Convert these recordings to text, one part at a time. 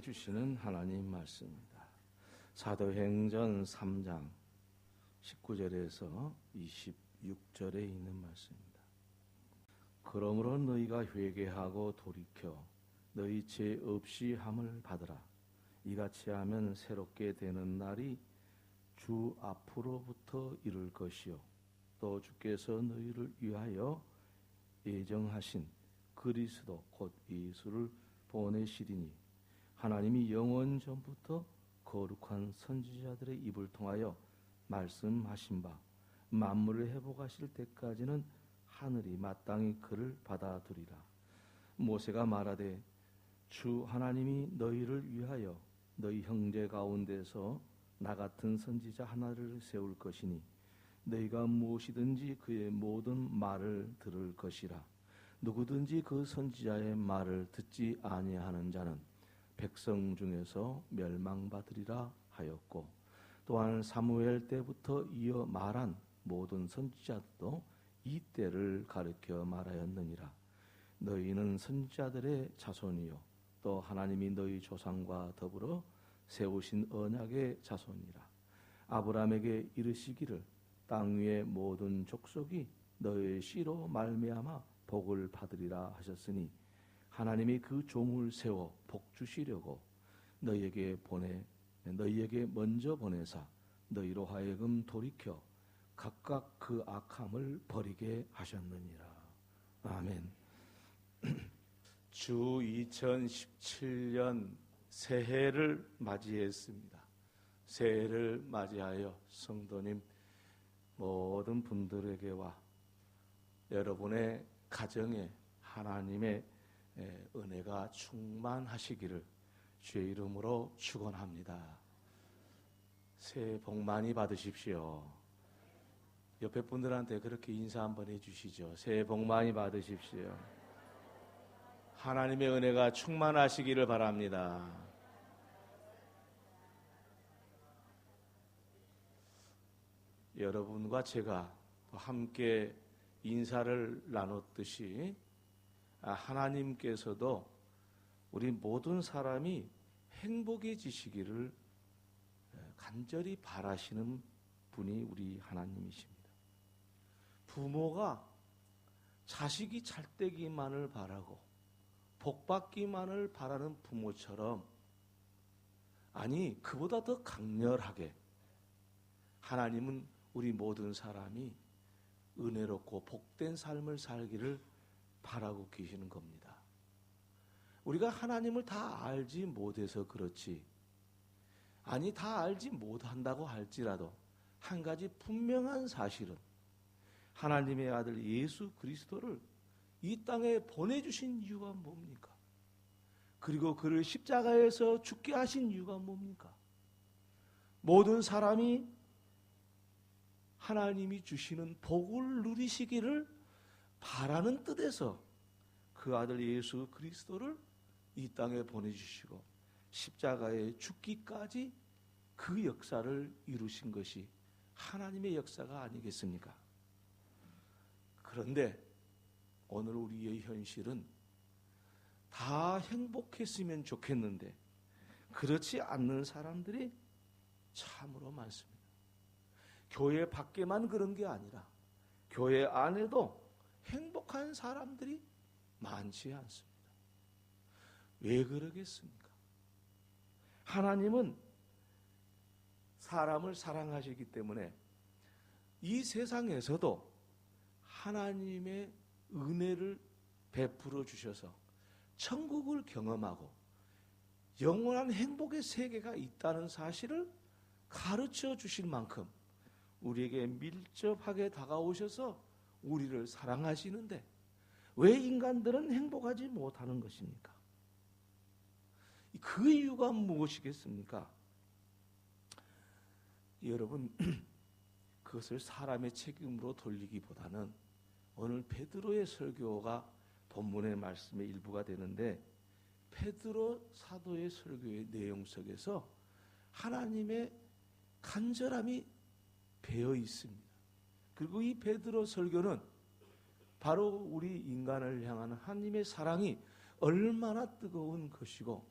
주시는 하나님 말씀입니다. 사도행전 3장 19절에서 26절에 있는 말씀입니다. 그러므로 너희가 회개하고 돌이켜 너희 죄 없이 함을 받으라. 이같이 하면 새롭게 되는 날이 주 앞으로부터 이룰 것이요 또 주께서 너희를 위하여 예정하신 그리스도 곧 예수를 보내시리니 하나님이 영원 전부터 거룩한 선지자들의 입을 통하여 말씀하신 바 만물을 회복하실 때까지는 하늘이 마땅히 그를 받아두리라. 모세가 말하되 주 하나님이 너희를 위하여 너희 형제 가운데서 나 같은 선지자 하나를 세울 것이니 너희가 무엇이든지 그의 모든 말을 들을 것이라. 누구든지 그 선지자의 말을 듣지 아니하는 자는 백성 중에서 멸망받으리라 하였고, 또한 사무엘 때부터 이어 말한 모든 선지자도 이 때를 가리켜 말하였느니라. 너희는 선지자들의 자손이요 또 하나님이 너희 조상과 더불어 세우신 언약의 자손이라. 아브라함에게 이르시기를 땅 위의 모든 족속이 너희의 씨로 말미암아 복을 받으리라 하셨으니 하나님이 그 종을 세워 복 주시려고 너희에게 먼저 보내사 너희로 하여금 돌이켜 각각 그 악함을 버리게 하셨느니라. 아멘. 주 2017년 새해를 맞이했습니다. 새해를 맞이하여 성도님 모든 분들에게와 여러분의 가정에 하나님의 은혜가 충만하시기를 주의 이름으로 축원합니다. 새해 복 많이 받으십시오. 옆에 분들한테 그렇게 인사 한번 해주시죠. 새해 복 많이 받으십시오. 하나님의 은혜가 충만하시기를 바랍니다. 여러분과 제가 함께 인사를 나눴듯이 하나님께서도 우리 모든 사람이 행복해지시기를 간절히 바라시는 분이 우리 하나님이십니다. 부모가 자식이 잘 되기만을 바라고 복받기만을 바라는 부모처럼, 아니 그보다 더 강렬하게 하나님은 우리 모든 사람이 은혜롭고 복된 삶을 살기를 바라고 계시는 겁니다. 우리가 하나님을 다 알지 못해서 그렇지, 아니 다 알지 못한다고 할지라도 한 가지 분명한 사실은 하나님의 아들 예수 그리스도를 이 땅에 보내주신 이유가 뭡니까? 그리고 그를 십자가에서 죽게 하신 이유가 뭡니까? 모든 사람이 하나님이 주시는 복을 누리시기를 바라는 뜻에서 그 아들 예수 그리스도를 이 땅에 보내주시고 십자가에 죽기까지 그 역사를 이루신 것이 하나님의 역사가 아니겠습니까? 그런데 오늘 우리의 현실은 다 행복했으면 좋겠는데 그렇지 않는 사람들이 참으로 많습니다. 교회 밖에만 그런 게 아니라 교회 안에도 행복한 사람들이 많지 않습니다. 왜 그러겠습니까? 하나님은 사람을 사랑하시기 때문에 이 세상에서도 하나님의 은혜를 베풀어 주셔서 천국을 경험하고 영원한 행복의 세계가 있다는 사실을 가르쳐 주실 만큼 우리에게 밀접하게 다가오셔서 우리를 사랑하시는데 왜 인간들은 행복하지 못하는 것입니까? 그 이유가 무엇이겠습니까? 여러분, 그것을 사람의 책임으로 돌리기보다는 오늘 베드로의 설교가 본문의 말씀의 일부가 되는데, 베드로 사도의 설교의 내용 속에서 하나님의 간절함이 배어 있습니다. 그리고 이 베드로 설교는 바로 우리 인간을 향한 하나님의 사랑이 얼마나 뜨거운 것이고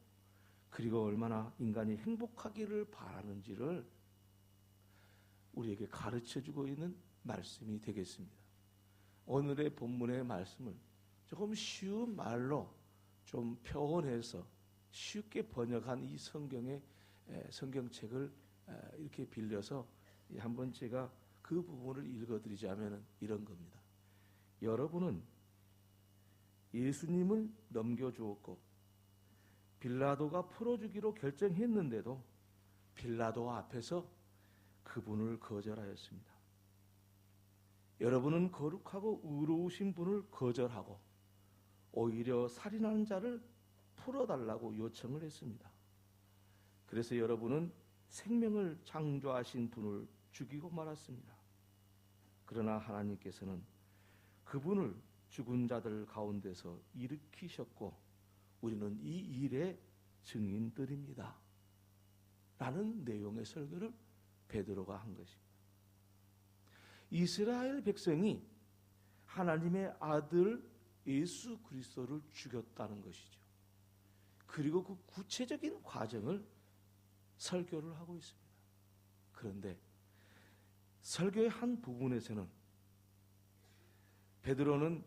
그리고 얼마나 인간이 행복하기를 바라는지를 우리에게 가르쳐주고 있는 말씀이 되겠습니다. 오늘의 본문의 말씀을 조금 쉬운 말로 좀 표현해서 쉽게 번역한 이 성경책을 이렇게 빌려서 한번 제가 그 부분을 읽어드리자면 이런 겁니다. 여러분은 예수님을 넘겨주었고 빌라도가 풀어주기로 결정했는데도 빌라도 앞에서 그분을 거절하였습니다. 여러분은 거룩하고 의로우신 분을 거절하고 오히려 살인하는 자를 풀어달라고 요청을 했습니다. 그래서 여러분은 생명을 창조하신 분을 죽이고 말았습니다. 그러나 하나님께서는 그분을 죽은 자들 가운데서 일으키셨고 우리는 이 일의 증인들입니다. 라는 내용의 설교를 베드로가 한 것입니다. 이스라엘 백성이 하나님의 아들 예수 그리스도를 죽였다는 것이죠. 그리고 그 구체적인 과정을 설교를 하고 있습니다. 그런데 설교의 한 부분에서는 베드로는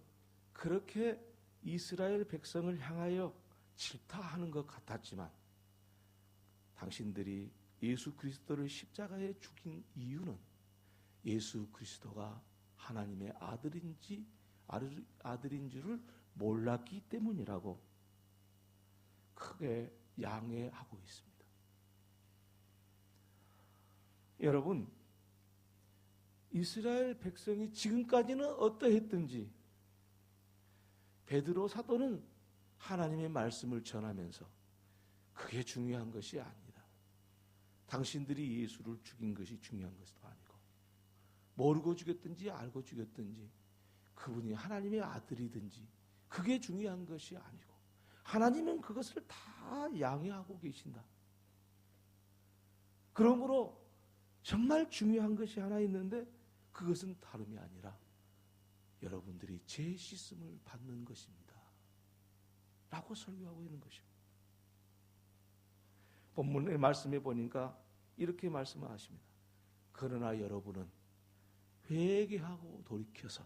그렇게 이스라엘 백성을 향하여 질타하는 것 같았지만 당신들이 예수 그리스도를 십자가에 죽인 이유는 예수 그리스도가 하나님의 아들인 줄을 몰랐기 때문이라고 크게 양해하고 있습니다. 여러분, 이스라엘 백성이 지금까지는 어떠했든지 베드로 사도는 하나님의 말씀을 전하면서 그게 중요한 것이 아니다. 당신들이 예수를 죽인 것이 중요한 것도 아니고 모르고 죽였든지 알고 죽였든지 그분이 하나님의 아들이든지 그게 중요한 것이 아니고 하나님은 그것을 다 양해하고 계신다. 그러므로 정말 중요한 것이 하나 있는데 그것은 다름이 아니라 여러분들이 죄 씻음을 받는 것입니다. 라고 설교하고 있는 것입니다. 본문의 말씀에 보니까 이렇게 말씀하십니다. 그러나 여러분은 회개하고 돌이켜서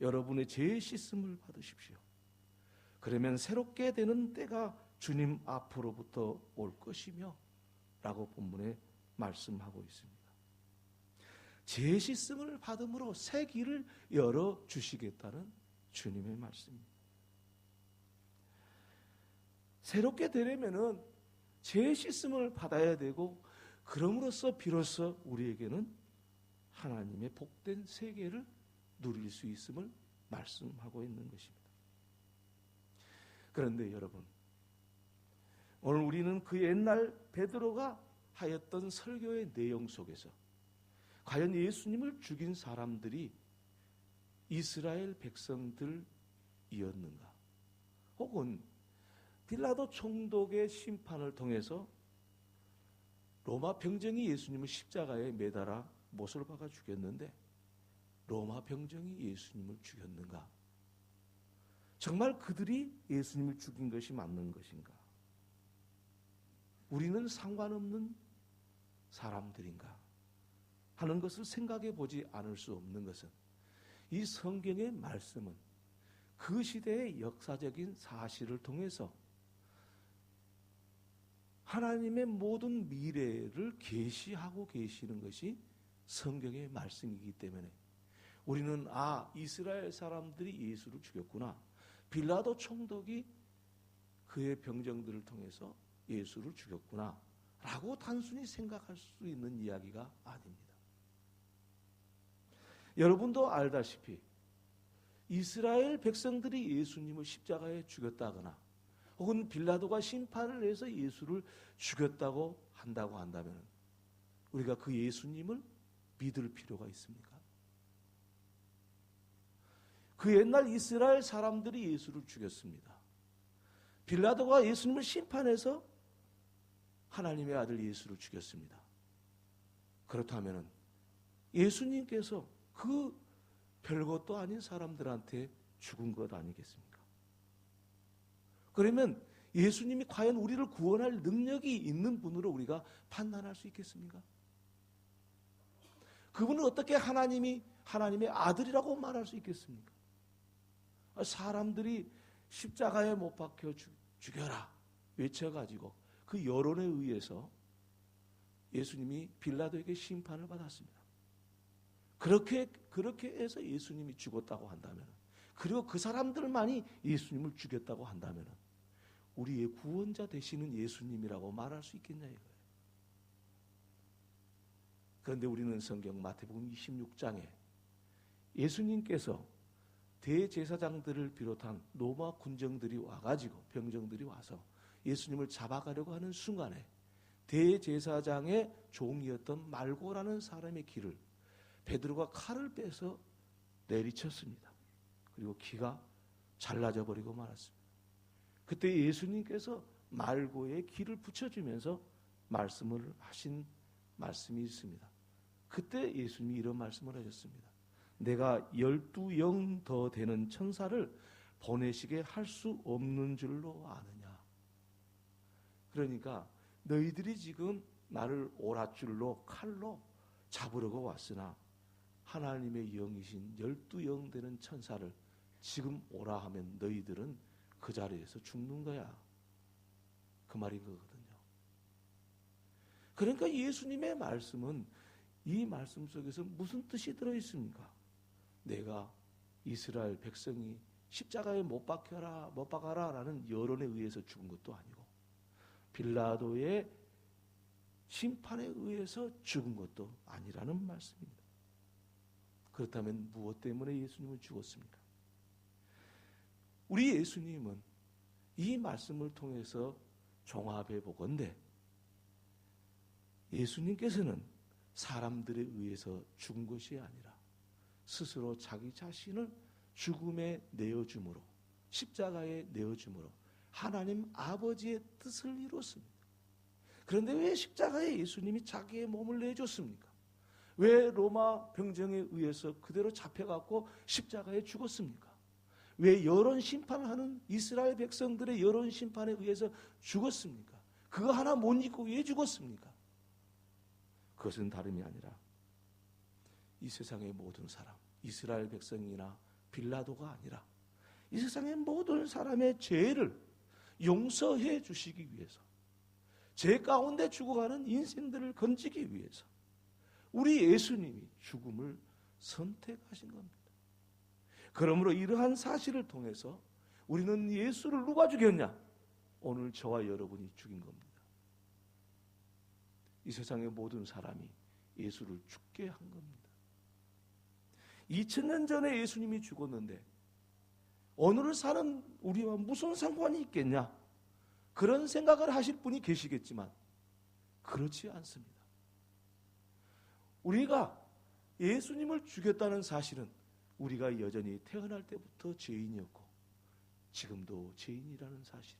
여러분의 죄 씻음을 받으십시오. 그러면 새롭게 되는 때가 주님 앞으로부터 올 것이며 라고 본문에 말씀하고 있습니다. 죄 씻음을 받음으로 새 길을 열어주시겠다는 주님의 말씀입니다. 새롭게 되려면은 죄 씻음을 받아야 되고 그럼으로써 비로소 우리에게는 하나님의 복된 세계를 누릴 수 있음을 말씀하고 있는 것입니다. 그런데 여러분, 오늘 우리는 그 옛날 베드로가 하였던 설교의 내용 속에서 과연 예수님을 죽인 사람들이 이스라엘 백성들이었는가? 혹은 빌라도 총독의 심판을 통해서 로마 병정이 예수님을 십자가에 매달아 못을 박아 죽였는데 로마 병정이 예수님을 죽였는가? 정말 그들이 예수님을 죽인 것이 맞는 것인가? 우리는 상관없는 사람들인가? 하는 것을 생각해 보지 않을 수 없는 것은 이 성경의 말씀은 그 시대의 역사적인 사실을 통해서 하나님의 모든 미래를 계시하고 계시는 것이 성경의 말씀이기 때문에 우리는 이스라엘 사람들이 예수를 죽였구나. 빌라도 총독이 그의 병정들을 통해서 예수를 죽였구나 라고 단순히 생각할 수 있는 이야기가 아닙니다. 여러분도 알다시피 이스라엘 백성들이 예수님을 십자가에 죽였다거나 혹은 빌라도가 심판을 해서 예수를 죽였다고 한다면 우리가 그 예수님을 믿을 필요가 있습니까? 그 옛날 이스라엘 사람들이 예수를 죽였습니다. 빌라도가 예수님을 심판해서 하나님의 아들 예수를 죽였습니다. 그렇다면 예수님께서 그 별것도 아닌 사람들한테 죽은 것 아니겠습니까? 그러면 예수님이 과연 우리를 구원할 능력이 있는 분으로 우리가 판단할 수 있겠습니까? 그분은 어떻게 하나님의 아들이라고 말할 수 있겠습니까? 사람들이 십자가에 못 박혀 죽여라 외쳐가지고 그 여론에 의해서 예수님이 빌라도에게 심판을 받았습니다. 그렇게 해서 예수님이 죽었다고 한다면, 그리고 그 사람들만이 예수님을 죽였다고 한다면 우리의 구원자 되시는 예수님이라고 말할 수 있겠냐 이거예요. 그런데 우리는 성경 마태복음 26장에 예수님께서 대제사장들을 비롯한 로마 군정들이 와가지고 병정들이 와서 예수님을 잡아가려고 하는 순간에 대제사장의 종이었던 말고라는 사람의 귀를 베드로가 칼을 빼서 내리쳤습니다. 그리고 귀가 잘라져 버리고 말았습니다. 그때 예수님께서 말고의 귀를 붙여주면서 말씀을 하신 말씀이 있습니다. 그때 예수님이 이런 말씀을 하셨습니다. 내가 12영 더 되는 천사를 보내시게 할 수 없는 줄로 아느냐. 그러니까 너희들이 지금 나를 오랏줄로 칼로 잡으려고 왔으나 하나님의 영이신 12영 되는 천사를 지금 오라 하면 너희들은 그 자리에서 죽는 거야. 그 말인 거거든요. 그러니까 예수님의 말씀은 이 말씀 속에서 무슨 뜻이 들어있습니까? 내가 이스라엘 백성이 십자가에 못 박아라 라는 여론에 의해서 죽은 것도 아니고 빌라도의 심판에 의해서 죽은 것도 아니라는 말씀입니다. 그렇다면 무엇 때문에 예수님은 죽었습니까? 우리 예수님은 이 말씀을 통해서 종합해 보건대 예수님께서는 사람들에 의해서 죽은 것이 아니라 스스로 자기 자신을 죽음에 내어줌으로, 십자가에 내어줌으로 하나님 아버지의 뜻을 이뤘습니다. 그런데 왜 십자가에 예수님이 자기의 몸을 내줬습니까? 왜 로마 병정에 의해서 그대로 잡혀갖고 십자가에 죽었습니까? 왜 여론 심판을 하는 이스라엘 백성들의 여론 심판에 의해서 죽었습니까? 그거 하나 못 잊고 왜 죽었습니까? 그것은 다름이 아니라 이 세상의 모든 사람, 이스라엘 백성이나 빌라도가 아니라 이 세상의 모든 사람의 죄를 용서해 주시기 위해서, 죄 가운데 죽어가는 인생들을 건지기 위해서 우리 예수님이 죽음을 선택하신 겁니다. 그러므로 이러한 사실을 통해서 우리는 예수를 누가 죽였냐? 오늘 저와 여러분이 죽인 겁니다. 이 세상의 모든 사람이 예수를 죽게 한 겁니다. 2000년 전에 예수님이 죽었는데 오늘을 사는 우리와 무슨 상관이 있겠냐? 그런 생각을 하실 분이 계시겠지만 그렇지 않습니다. 우리가 예수님을 죽였다는 사실은 우리가 여전히 태어날 때부터 죄인이었고 지금도 죄인이라는 사실.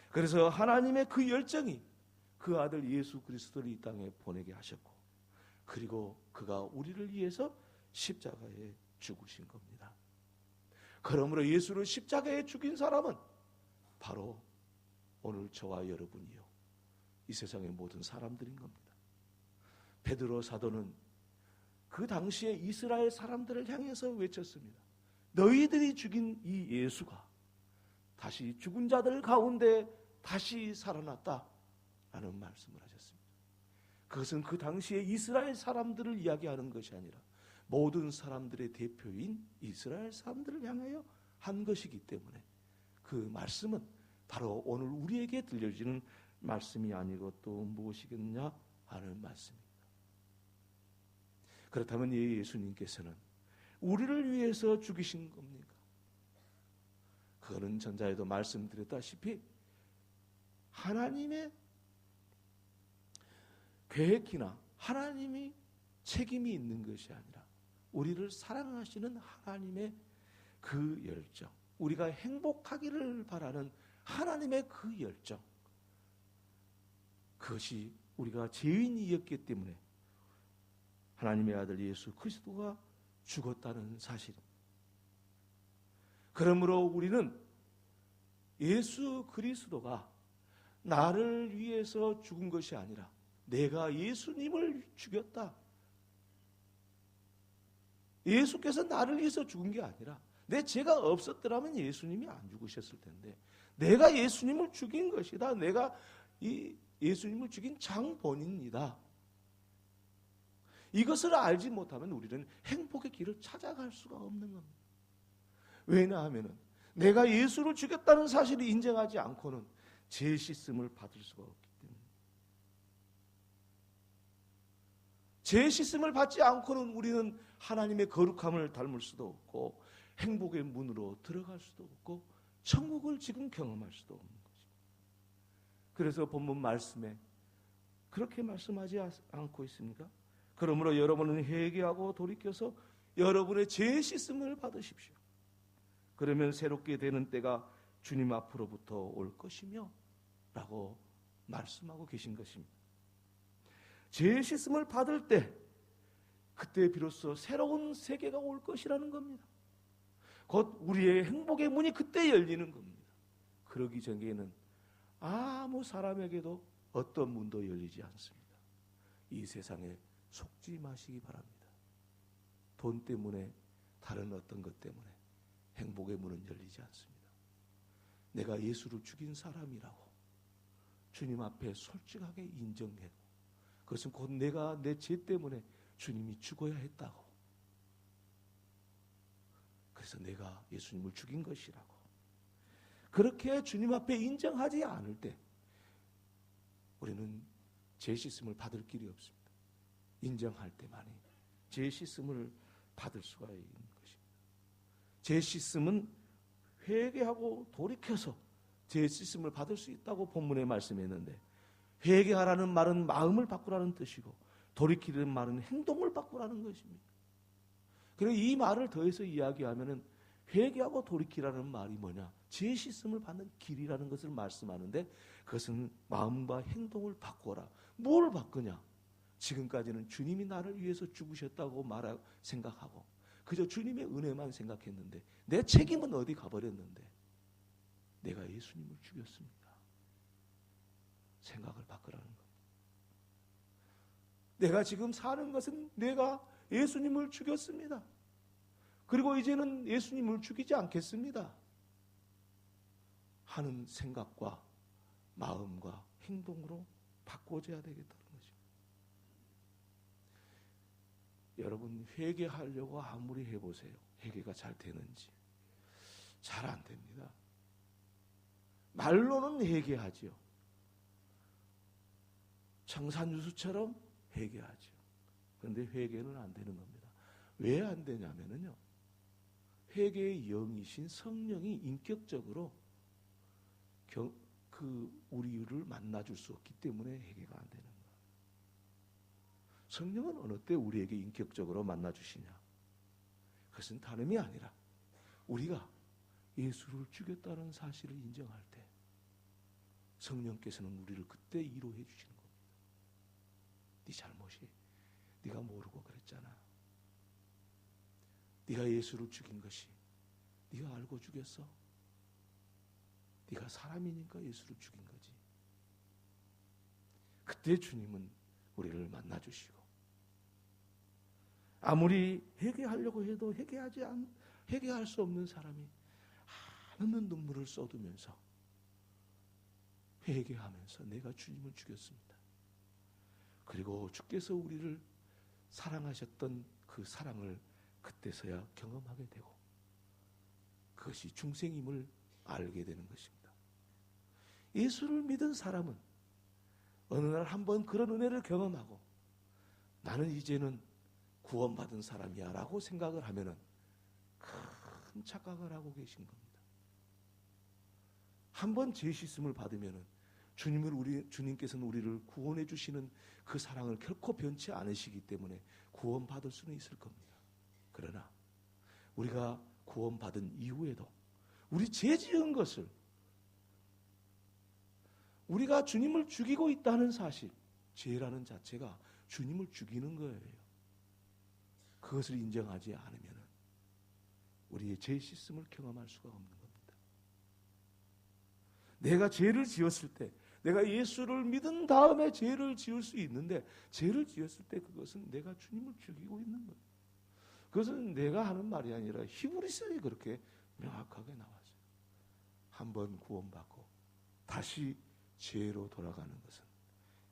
그래서 하나님의 그 열정이 그 아들 예수 그리스도를 이 땅에 보내게 하셨고, 그리고 그가 우리를 위해서 십자가에 죽으신 겁니다. 그러므로 예수를 십자가에 죽인 사람은 바로 오늘 저와 여러분이요, 이 세상의 모든 사람들인 겁니다. 베드로 사도는 그 당시에 이스라엘 사람들을 향해서 외쳤습니다. 너희들이 죽인 이 예수가 다시 죽은 자들 가운데 다시 살아났다라는 말씀을 하셨습니다. 그것은 그 당시에 이스라엘 사람들을 이야기하는 것이 아니라 모든 사람들의 대표인 이스라엘 사람들을 향하여 한 것이기 때문에 그 말씀은 바로 오늘 우리에게 들려지는 말씀이 아니고 또 무엇이겠냐 하는 말씀입니다. 그렇다면 예수님께서는 우리를 위해서 죽이신 겁니까? 그거는 전자에도 말씀드렸다시피 하나님의 계획이나 하나님이 책임이 있는 것이 아니라 우리를 사랑하시는 하나님의 그 열정, 우리가 행복하기를 바라는 하나님의 그 열정, 그것이 우리가 죄인이었기 때문에 하나님의 아들 예수 그리스도가 죽었다는 사실입니다. 그러므로 우리는 예수 그리스도가 나를 위해서 죽은 것이 아니라 내가 예수님을 죽였다. 예수께서 나를 위해서 죽은 게 아니라 내 죄가 없었더라면 예수님이 안 죽으셨을 텐데 내가 예수님을 죽인 것이다. 내가 이 예수님을 죽인 장본인이다. 이것을 알지 못하면 우리는 행복의 길을 찾아갈 수가 없는 겁니다. 왜냐하면 내가 예수를 죽였다는 사실을 인정하지 않고는 죄 씻음을 받을 수가 없기 때문에. 죄 씻음을 받지 않고는 우리는 하나님의 거룩함을 닮을 수도 없고 행복의 문으로 들어갈 수도 없고 천국을 지금 경험할 수도 없는 것입니다. 그래서 본문 말씀에 그렇게 말씀하지 않고 있습니까? 그러므로 여러분은 회개하고 돌이켜서 여러분의 죄 씻음을 받으십시오. 그러면 새롭게 되는 때가 주님 앞으로부터 올 것이며 라고 말씀하고 계신 것입니다. 죄 씻음을 받을 때 그때 비로소 새로운 세계가 올 것이라는 겁니다. 곧 우리의 행복의 문이 그때 열리는 겁니다. 그러기 전에는 아무 사람에게도 어떤 문도 열리지 않습니다. 이 세상에 속지 마시기 바랍니다. 돈 때문에 다른 어떤 것 때문에 행복의 문은 열리지 않습니다. 내가 예수를 죽인 사람이라고 주님 앞에 솔직하게 인정하고 그것은 곧 내가 내 죄 때문에 주님이 죽어야 했다고 그래서 내가 예수님을 죽인 것이라고 그렇게 주님 앞에 인정하지 않을 때 우리는 죄 씻음을 받을 길이 없습니다. 인정할 때만이 죄 씻음을 받을 수가 있는 것입니다. 죄 씻음은 회개하고 돌이켜서 죄 씻음을 받을 수 있다고 본문에 말씀했는데 회개하라는 말은 마음을 바꾸라는 뜻이고 돌이키는 말은 행동을 바꾸라는 것입니다. 그리고 이 말을 더해서 이야기하면은 회개하고 돌이키라는 말이 뭐냐? 죄 씻음을 받는 길이라는 것을 말씀하는데 그것은 마음과 행동을 바꿔라. 뭘 바꾸냐? 지금까지는 주님이 나를 위해서 죽으셨다고 생각하고 그저 주님의 은혜만 생각했는데 내 책임은 어디 가버렸는데 내가 예수님을 죽였습니다. 생각을 바꾸라는 겁니다. 내가 지금 사는 것은 내가 예수님을 죽였습니다. 그리고 이제는 예수님을 죽이지 않겠습니다. 하는 생각과 마음과 행동으로 바꿔줘야 되겠다는 거죠. 여러분 회개하려고 아무리 해보세요. 회개가 잘 되는지 잘 안 됩니다. 말로는 회개하지요. 청산유수처럼 회개하죠. 그런데 회개는 안 되는 겁니다. 왜 안 되냐면요. 회개의 영이신 성령이 인격적으로 우리를 만나줄 수 없기 때문에 회개가 안 되는 거예요. 성령은 어느 때 우리에게 인격적으로 만나주시냐? 그것은 다름이 아니라 우리가 예수를 죽였다는 사실을 인정할 때 성령께서는 우리를 그때 위로해 주시는 겁니다. 네 잘못이 네가 모르고 그랬잖아. 네가 예수를 죽인 것이 네가 알고 죽였어. 네가 사람이니까 예수를 죽인 거지. 그때 주님은 우리를 만나주시고 아무리 회개하려고 해도 회개할 수 없는 사람이 한없는 눈물을 쏟으면서 회개하면서 내가 주님을 죽였습니다. 그리고 주께서 우리를 사랑하셨던 그 사랑을 그때서야 경험하게 되고 그것이 중생임을 알게 되는 것입니다. 예수를 믿은 사람은 어느 날 한번 그런 은혜를 경험하고 나는 이제는 구원받은 사람이야 라고 생각을 하면은 큰 착각을 하고 계신 겁니다. 한번 죄 씻음을 받으면은 주님께서는 우리를 구원해 주시는 그 사랑을 결코 변치 않으시기 때문에 구원받을 수는 있을 겁니다. 그러나 우리가 구원받은 이후에도 우리 죄 지은 것을 우리가 주님을 죽이고 있다는 사실, 죄라는 자체가 주님을 죽이는 거예요. 그것을 인정하지 않으면 우리의 죄 씻음을 경험할 수가 없는 겁니다. 내가 죄를 지었을 때, 내가 예수를 믿은 다음에 죄를 지을 수 있는데, 죄를 지었을 때 그것은 내가 주님을 죽이고 있는 거예요. 그것은 내가 하는 말이 아니라 히브리서에 그렇게 명확하게 나왔어요. 한번 구원받고 다시 죄로 돌아가는 것은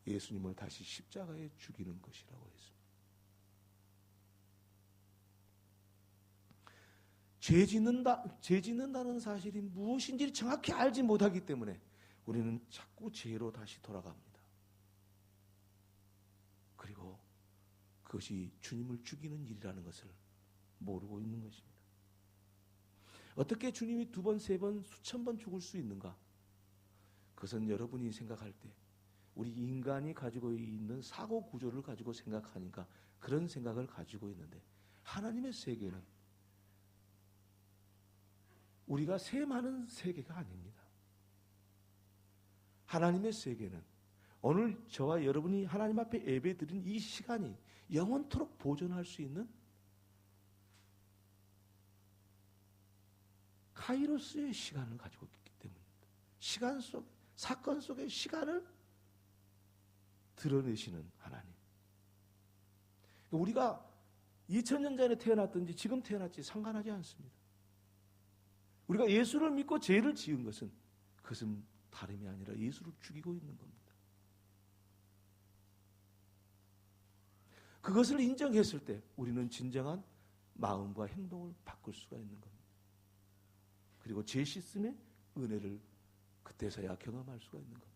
예수님을 다시 십자가에 죽이는 것이라고 했습니다. 죄 짓는다는 사실이 무엇인지 정확히 알지 못하기 때문에 우리는 자꾸 죄로 다시 돌아갑니다. 그리고 그것이 주님을 죽이는 일이라는 것을 모르고 있는 것입니다. 어떻게 주님이 2번, 3번, 수천 번 죽을 수 있는가? 그것은 여러분이 생각할 때 우리 인간이 가지고 있는 사고 구조를 가지고 생각하니까 그런 생각을 가지고 있는데, 하나님의 세계는 우리가 셈하는 세계가 아닙니다. 하나님의 세계는 오늘 저와 여러분이 하나님 앞에 예배드린 이 시간이 영원토록 보존할 수 있는 카이로스의 시간을 가지고 있기 때문입니다. 시간 속, 사건 속의 시간을 드러내시는 하나님. 우리가 2000년 전에 태어났든지 지금 태어났지 상관하지 않습니다. 우리가 예수를 믿고 죄를 지은 것은 그것은 다름이 아니라 예수를 죽이고 있는 겁니다. 그것을 인정했을 때 우리는 진정한 마음과 행동을 바꿀 수가 있는 겁니다. 그리고 죄 씻음의 은혜를 그때서야 경험할 수가 있는 겁니다.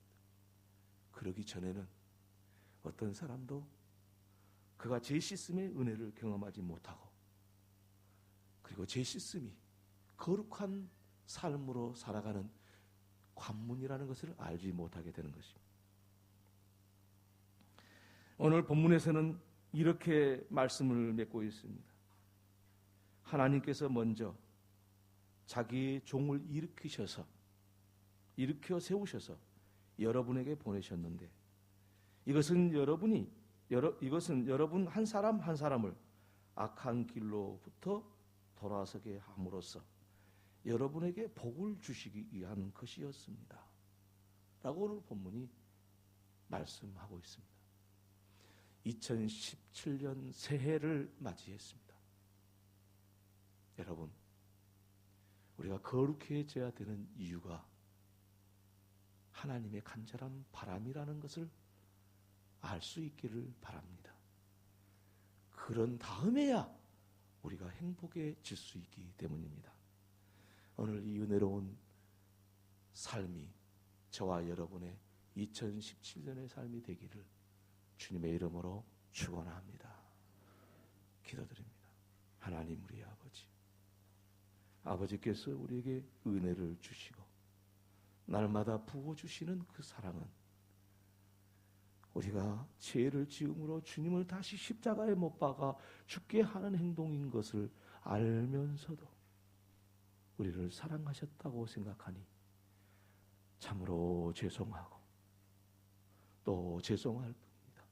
그러기 전에는 어떤 사람도 그가 죄 씻음의 은혜를 경험하지 못하고, 그리고 죄 씻음이 거룩한 삶으로 살아가는 관문이라는 것을 알지 못하게 되는 것입니다. 오늘 본문에서는 이렇게 말씀을 맺고 있습니다. 하나님께서 먼저 자기의 종을 일으켜 세우셔서 여러분에게 보내셨는데, 이것은 여러분 한 사람 한 사람을 악한 길로부터 돌아서게 함으로써 여러분에게 복을 주시기 위한 것이었습니다. 라고 오늘 본문이 말씀하고 있습니다. 2017년 새해를 맞이했습니다. 여러분, 우리가 거룩해져야 되는 이유가 하나님의 간절한 바람이라는 것을 알 수 있기를 바랍니다. 그런 다음에야 우리가 행복해질 수 있기 때문입니다. 오늘 이 은혜로운 삶이 저와 여러분의 2017년의 삶이 되기를 주님의 이름으로 축원합니다. 기도드립니다. 하나님 우리 아버지께서 우리에게 은혜를 주시고 날마다 부어주시는 그 사랑은 우리가 죄를 지음으로 주님을 다시 십자가에 못 박아 죽게 하는 행동인 것을 알면서도 우리를 사랑하셨다고 생각하니 참으로 죄송하고 또 죄송할 뿐입니다.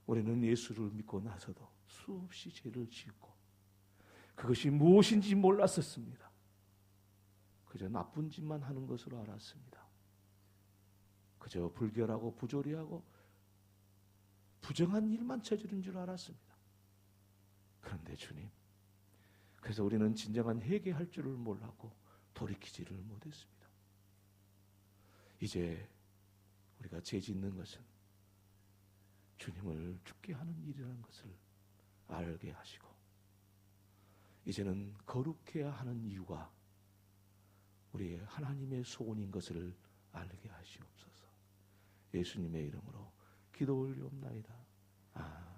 우리는 예수를 믿고 나서도 수없이 죄를 지었고 그것이 무엇인지 몰랐었습니다. 그저 나쁜 짓만 하는 것으로 알았습니다. 그저 불결하고 부조리하고 부정한 일만 저지른 줄 알았습니다. 그런데 주님, 그래서 우리는 진정한 회개할 줄을 몰랐고 돌이키지를 못했습니다. 이제 우리가 죄 짓는 것은 주님을 죽게 하는 일이라는 것을 알게 하시고, 이제는 거룩해야 하는 이유가 우리의 하나님의 소원인 것을 알게 하시옵소서. 예수님의 이름으로 기도 올리옵나이다. 아멘.